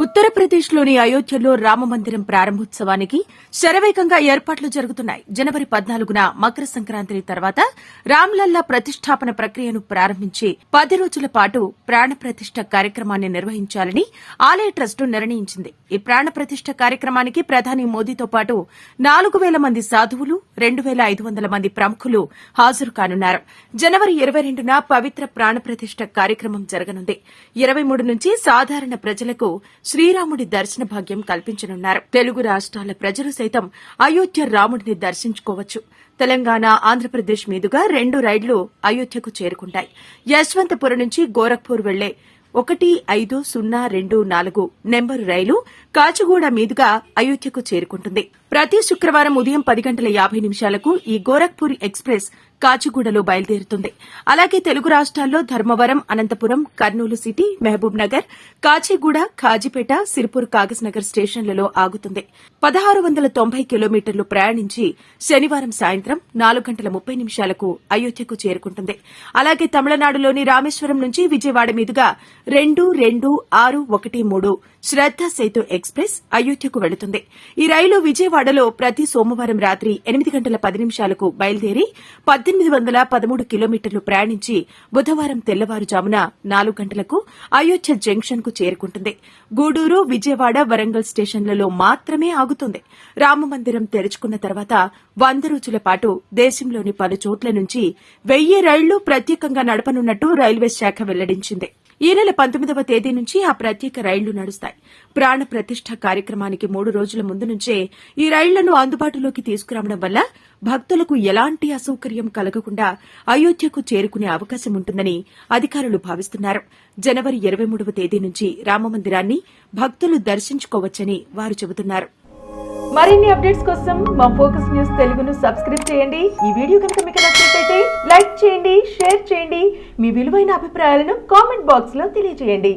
ఉత్తరప్రదేశ్లోని అయోధ్యలో రామమందిరం ప్రారంభోత్సవానికి శరవేగంగా ఏర్పాట్లు జరుగుతున్నాయి. జనవరి 14న మకర సంక్రాంతి తర్వాత రామ్లల్లా ప్రతిష్టాపన ప్రక్రియను ప్రారంభించి 10 రోజుల పాటు ప్రాణప్రతిష్ఠ కార్యక్రమాన్ని నిర్వహించాలని ఆలయ ట్రస్టు నిర్ణయించింది. ఈ ప్రాణప్రతిష్ఠ కార్యక్రమానికి ప్రధాని మోదీతో పాటు 4,000 మంది సాధువులు, 2,500 మంది ప్రముఖులు హాజరు కానున్నారు. జనవరి 22న పవిత్ర ప్రాణప్రతిష్ఠ కార్యక్రమం జరగనుంది. 23 నుంచి సాధారణ ప్రజలకు శ్రీరాముడి దర్శన భాగ్యం కల్పించనున్నారు. తెలుగు రాష్ట్రాల ప్రజలు సైతం అయోధ్య రాముడిని దర్శించుకోవచ్చు. తెలంగాణ, ఆంధ్రప్రదేశ్ మీదుగా 2 రైళ్లు అయోధ్యకు చేరుకుంటాయి. యశ్వంతపురం నుంచి గోరఖ్పూర్ వెళ్లే 15024 నెంబరు రైలు కాచిగూడ మీదుగా అయోధ్యకు చేరుకుంటుంది. ప్రతి శుక్రవారం ఉదయం 10:50 ఈ గోరఖ్పూర్ ఎక్స్ప్రెస్ కాచిగూడలో బయలుదేరుతుంది. అలాగే తెలుగు రాష్ట్రాల్లో ధర్మవరం, అనంతపురం, కర్నూలు సిటీ, మహబూబ్ నగర్, కాచిగూడ, ఖాజీపేట, సిర్పూర్, కాగజ్నగర్ స్టేషన్లలో ఆగుతుంది. 1690 కిలోమీటర్లు ప్రయాణించి శనివారం సాయంత్రం 4:30 అయోధ్యకు చేరుకుంటుంది. అలాగే తమిళనాడులోని రామేశ్వరం నుంచి విజయవాడ మీదుగా 22613 శ్రద్ద సేతు ఎక్స్ప్రెస్ అయోధ్యకు వెళుతుంది. ఈ రైలు విజయవాడలో ప్రతి సోమవారం రాత్రి 8:10 బయలుదేరి 1813 కిలోమీటర్లు ప్రయాణించి బుధవారం తెల్లవారుజామున 4 గంటలకు అయోధ్య జంక్షన్ కు చేరుకుంటుంది. గూడూరు, విజయవాడ, వరంగల్ స్టేషన్లలో మాత్రమే ఆగుతుంది. రామమందిరం తెరుచుకున్న తర్వాత 100 రోజుల పాటు దేశంలోని పలు చోట్ల నుంచి 1000 రైళ్లు ప్రత్యేకంగా నడపనున్నట్టు రైల్వే శాఖ వెల్లడించింది. ఈ నెల 19వ తేదీ నుంచి ఆ ప్రత్యేక రైళ్లు నడుస్తాయి. ప్రాణ ప్రతిష్ఠ కార్యక్రమానికి 3 రోజుల ముందు నుంచే ఈ రైళ్లను అందుబాటులోకి తీసుకురావడం వల్ల భక్తులకు ఎలాంటి అసౌకర్యం కలగకుండా అయోధ్యకు చేరుకునే అవకాశం ఉంటుందని అధికారులు భావిస్తున్నారు. జనవరి 23వ తేదీ నుంచి రామమందిరాన్ని భక్తులు దర్శించుకోవచ్చని వారు చెబుతున్నారు. మరిన్ని అప్డేట్స్ కోసం మా ఫోకస్ న్యూస్ తెలుగును సబ్స్క్రైబ్ చేయండి. ఈ వీడియో కనుక మీకు నచ్చినట్లయితే లైక్ చేయండి, షేర్ చేయండి. మీ విలువైన అభిప్రాయాలను కామెంట్ బాక్స్ లో తెలియజేయండి.